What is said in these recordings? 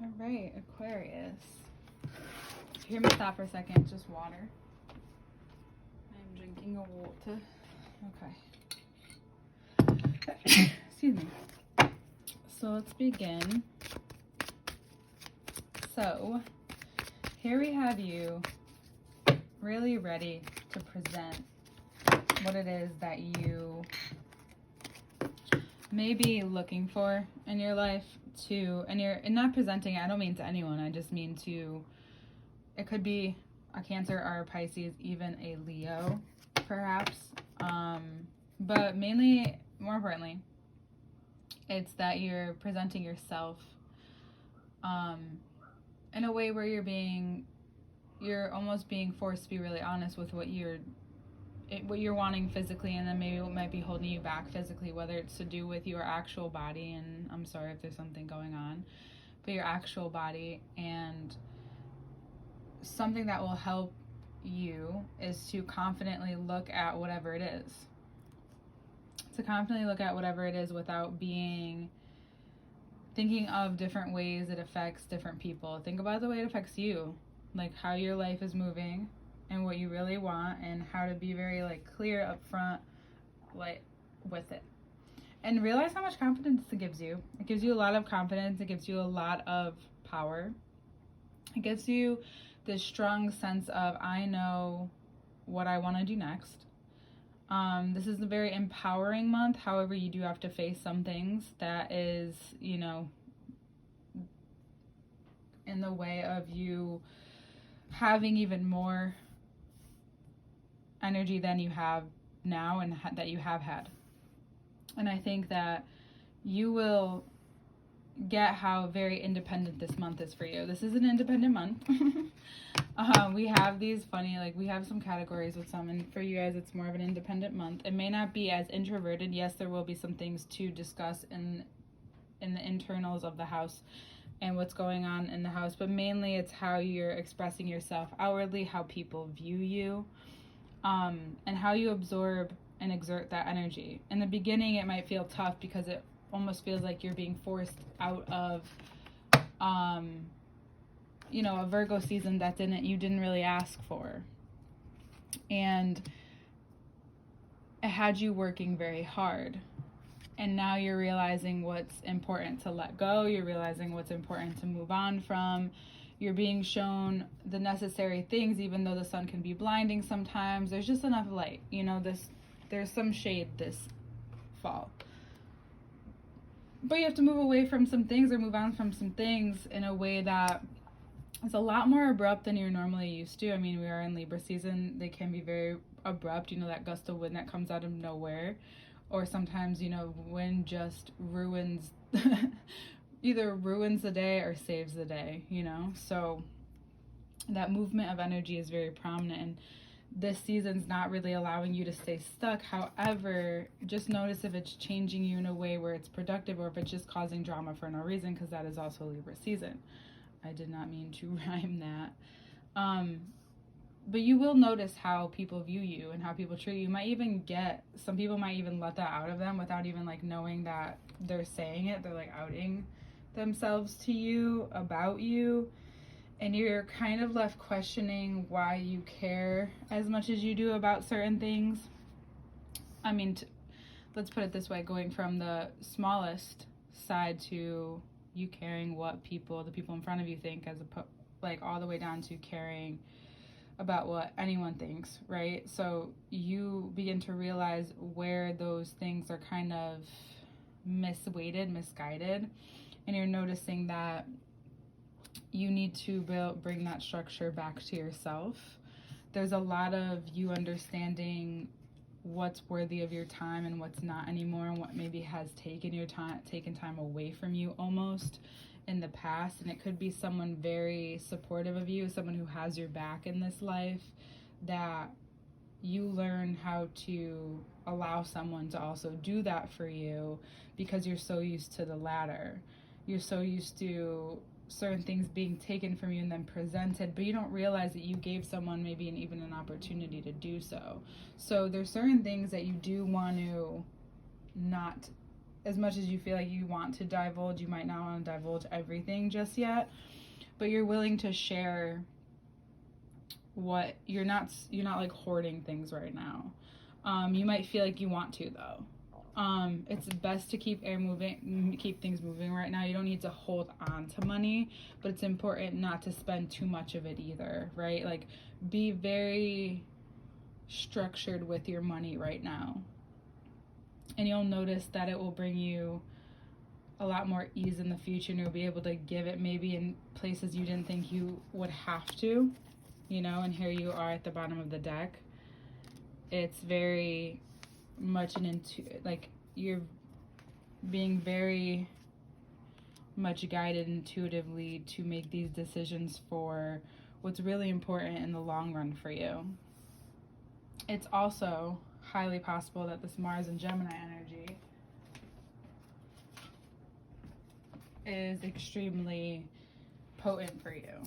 All right, Aquarius. Hear me stop for a second. Just water. I'm drinking a water. Okay. Excuse me. So let's begin. So here we have you really ready to present what it is that you may be looking for in your life and not presenting it, I don't mean to anyone, I just mean to, it could be a Cancer or a Pisces, even a Leo perhaps, but mainly, more importantly, it's that you're presenting yourself in a way where you're almost being forced to be really honest with what you're wanting physically, and then maybe what might be holding you back physically, whether it's to do with your actual body, and I'm sorry if there's something going on, but your actual body. And something that will help you is to confidently look at whatever it is. Without thinking of different ways it affects different people. Think about the way it affects you, like how your life is moving and what you really want, and how to be very clear up front with it. And realize how much confidence it gives you. It gives you a lot of confidence. It gives you a lot of power. It gives you this strong sense of, I know what I want to do next. This is a very empowering month. However, you do have to face some things that is, in the way of you having even more energy than you have now and that you have had. And I think that you will get how very independent this month is for you. This is an independent month. We have these funny, we have some categories with some, and for you guys it's more of an independent month. It may not be as introverted. Yes, there will be some things to discuss in the internals of the house and what's going on in the house, but mainly it's how you're expressing yourself outwardly, how people view you, and how you absorb and exert that energy. In the beginning, it might feel tough because it almost feels like you're being forced out of, a Virgo season that you didn't really ask for. And it had you working very hard. And now you're realizing what's important to let go. You're realizing what's important to move on from. You're being shown the necessary things, even though the sun can be blinding sometimes. There's just enough light. There's some shade this fall. But you have to move away from some things, or move on from some things in a way that is a lot more abrupt than you're normally used to. I mean, we are in Libra season. They can be very abrupt. That gust of wind that comes out of nowhere. Or sometimes, wind just ruins either ruins the day or saves the day, So that movement of energy is very prominent, and this season's not really allowing you to stay stuck. However, just notice if it's changing you in a way where it's productive, or if it's just causing drama for no reason, because that is also Libra season. I did not mean to rhyme that. But you will notice how people view you and how people treat you. Some people might even let that out of them without even knowing that they're saying it. They're outing themselves to you, about you, and you're kind of left questioning why you care as much as you do about certain things. I mean, let's put it this way, going from the smallest side to you caring what the people in front of you think, all the way down to caring about what anyone thinks, right? So you begin to realize where those things are kind of misguided, and you're noticing that you need to bring that structure back to yourself. There's a lot of you understanding what's worthy of your time and what's not anymore, and what maybe has taken time away from you almost in the past. And it could be someone very supportive of you, someone who has your back in this life, that you learn how to allow someone to also do that for you, because you're so used to the latter. You're so used to certain things being taken from you and then presented, but you don't realize that you gave someone maybe even an opportunity to do so. So there's certain things that you do want to not as much as you feel like you want to divulge, you might not want to divulge everything just yet, but you're willing to share what you're not like hoarding things right now. You might feel like you want to though. It's best to keep things moving right now. You don't need to hold on to money, but it's important not to spend too much of it either, right? Like, be very structured with your money right now. And you'll notice that it will bring you a lot more ease in the future, and you'll be able to give it maybe in places you didn't think you would have to, and here you are at the bottom of the deck. It's very much like you're being very much guided intuitively to make these decisions for what's really important in the long run for you. It's also highly possible that this Mars and Gemini energy is extremely potent for you.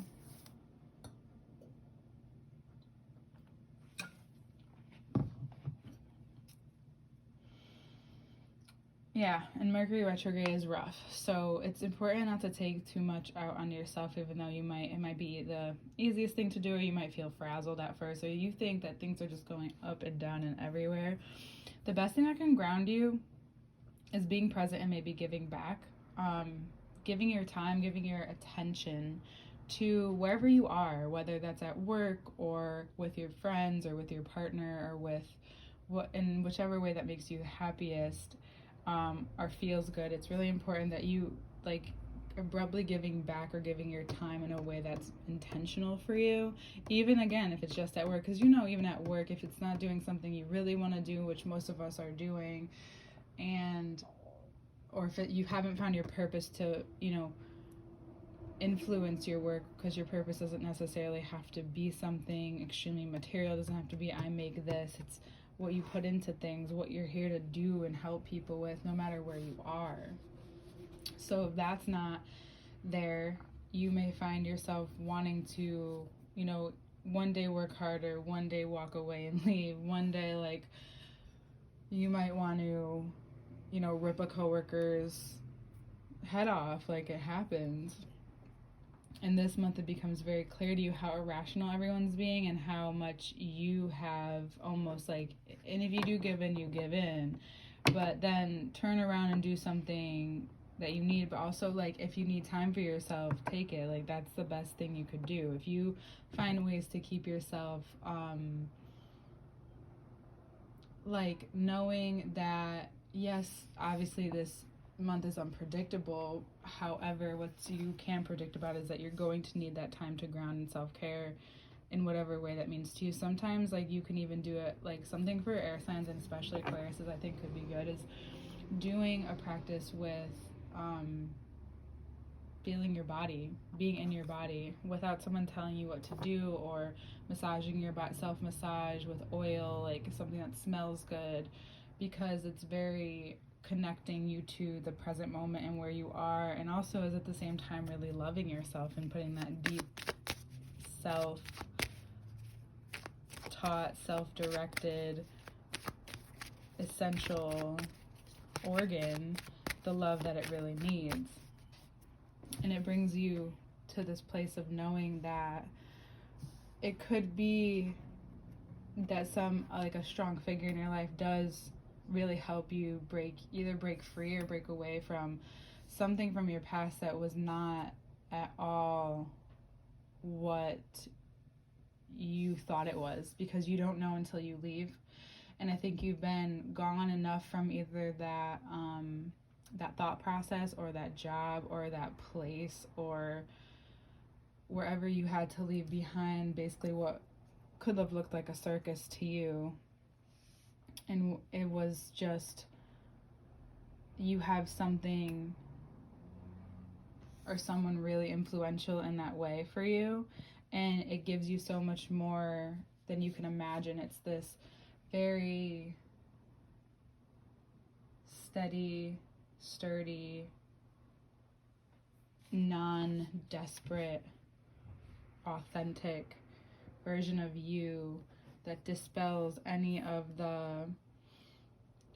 Yeah, and Mercury retrograde is rough, so it's important not to take too much out on yourself, even though it might be the easiest thing to do, or you might feel frazzled at first, or you think that things are just going up and down and everywhere. The best thing that can ground you is being present and maybe giving back, giving your time, giving your attention to wherever you are, whether that's at work or with your friends or with your partner or in whichever way that makes you the happiest. Or feels good. It's really important that you abruptly giving back or giving your time in a way that's intentional for you, even again if it's just at work, because even at work, if it's not doing something you really want to do, which most of us are doing, or if you haven't found your purpose to influence your work, because your purpose doesn't necessarily have to be something extremely material. It doesn't have to be I make this. It's what you put into things, what you're here to do and help people with, no matter where you are. So if that's not there, you may find yourself wanting to, one day work harder, one day walk away and leave, one day you might want to, rip a coworker's head off, like it happens. And this month it becomes very clear to you how irrational everyone's being and how much you have almost and if you do give in, you give in. But then turn around and do something that you need, but also if you need time for yourself, take it. That's the best thing you could do. If you find ways to keep yourself knowing that, yes, obviously this month is unpredictable. However, what you can predict about is that you're going to need that time to ground in self-care in whatever way that means to you. Sometimes you can even do it something for air signs, and especially Aquarius I think could be good, is doing a practice with feeling your body, being in your body without someone telling you what to do, or massaging your body, self-massage with oil, something that smells good, because it's very connecting you to the present moment and where you are, and also is at the same time really loving yourself and putting that deep self-taught, self-directed, essential organ the love that it really needs. And it brings you to this place of knowing that it could be that a strong figure in your life does really help you either break free or break away from something from your past that was not at all what you thought it was, because you don't know until you leave. And I think you've been gone enough from either that thought process or that job or that place or wherever you had to leave behind basically what could have looked like a circus to you. And it was just, you have something or someone really influential in that way for you, and it gives you so much more than you can imagine. It's this very steady, sturdy, non-desperate, authentic version of you that dispels any of the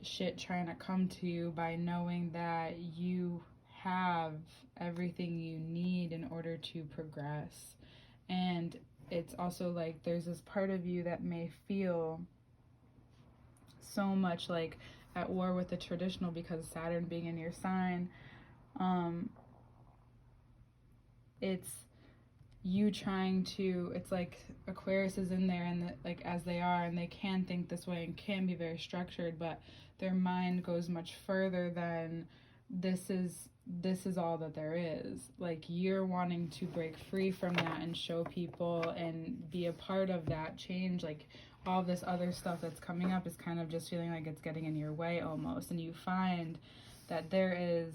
shit trying to come to you by knowing that you have everything you need in order to progress. And it's also like there's this part of you that may feel so much like at war with the traditional because Saturn being in your sign. It's you trying to, it's like Aquarius is in there, and like as they are, and they can think this way and can be very structured, but their mind goes much further than this is all that there is. Like you're wanting to break free from that and show people and be a part of that change. Like all this other stuff that's coming up is kind of just feeling like it's getting in your way almost, and you find that there is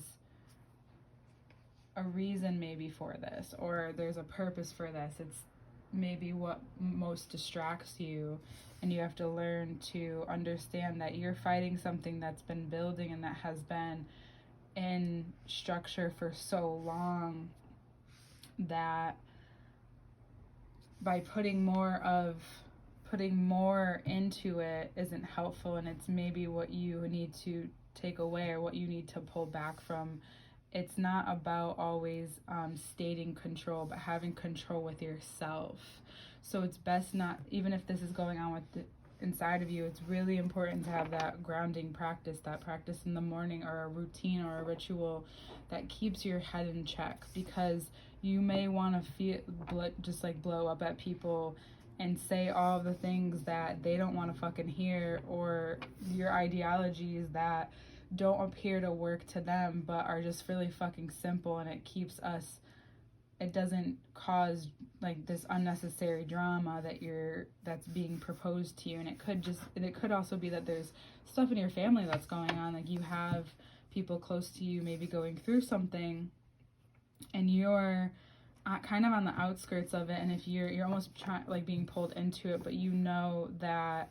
a reason maybe for this, or there's a purpose for this. It's maybe what most distracts you, and you have to learn to understand that you're fighting something that's been building and that has been in structure for so long, that by putting more into it isn't helpful, and it's maybe what you need to take away or what you need to pull back from. It's not about always stating control, but having control with yourself. So it's best not, even if this is going on with inside of you, it's really important to have that grounding practice, that practice in the morning, or a routine or a ritual that keeps your head in check, because you may want to feel just like blow up at people and say all the things that they don't want to fucking hear, or your ideologies that don't appear to work to them but are just really fucking simple, and it doesn't cause like this unnecessary drama that's being proposed to you. And it could also be that there's stuff in your family that's going on, like you have people close to you maybe going through something, and you're kind of on the outskirts of it, and if you're almost like being pulled into it, but you know that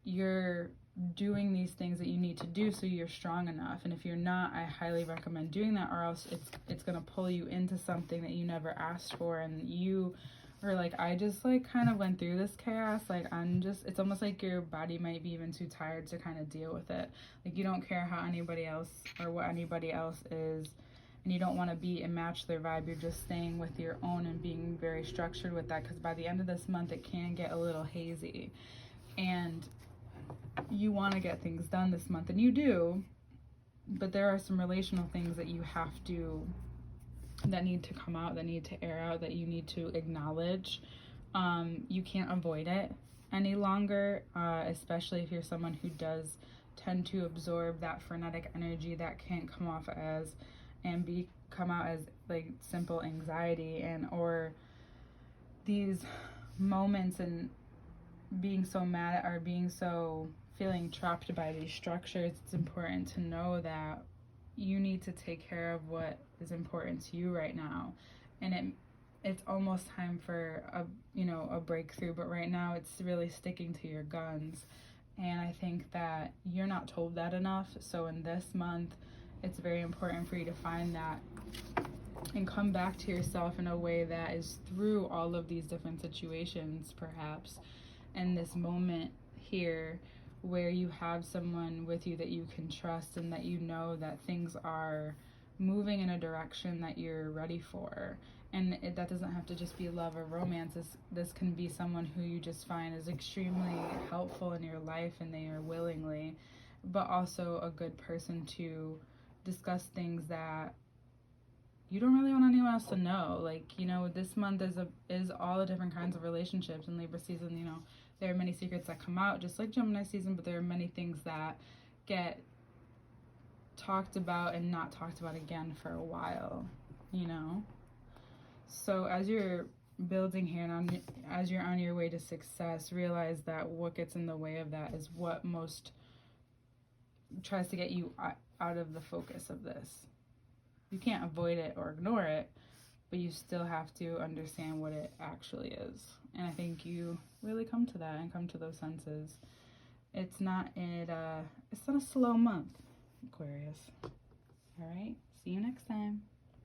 you're doing these things that you need to do so you're strong enough. And if you're not, I highly recommend doing that, or else it's gonna pull you into something that you never asked for, and you are like, I just like kind of went through this chaos, like it's almost like your body might be even too tired to kind of deal with it. Like you don't care how anybody else or what anybody else is, and you don't want to be and match their vibe. You're just staying with your own and being very structured with that, because by the end of this month it can get a little hazy, and you want to get things done this month, and you do, but there are some relational things that need to come out, that need to air out, that you need to acknowledge. You can't avoid it any longer, especially if you're someone who does tend to absorb that frenetic energy that can't come out as like simple anxiety, and or these moments and being so mad at, or feeling trapped by these structures. It's important to know that you need to take care of what is important to you right now, and it's almost time for a breakthrough, but right now it's really sticking to your guns, and I think that you're not told that enough. So in this month, it's very important for you to find that and come back to yourself in a way that is through all of these different situations, perhaps, and this moment here where you have someone with you that you can trust, and that you know that things are moving in a direction that you're ready for. And that doesn't have to just be love or romance. This can be someone who you just find is extremely helpful in your life, and they are willingly, but also a good person to discuss things that you don't really want anyone else to know. Like, this month is all the different kinds of relationships. In Libra season, there are many secrets that come out, just like Gemini season, but there are many things that get talked about and not talked about again for a while, So as you're building here, and as you're on your way to success, realize that what gets in the way of that is what most tries to get you out of the focus of this. You can't avoid it or ignore it, but you still have to understand what it actually is. And I think you really come to that and come to those senses. It's not a slow month, Aquarius. All right, see you next time.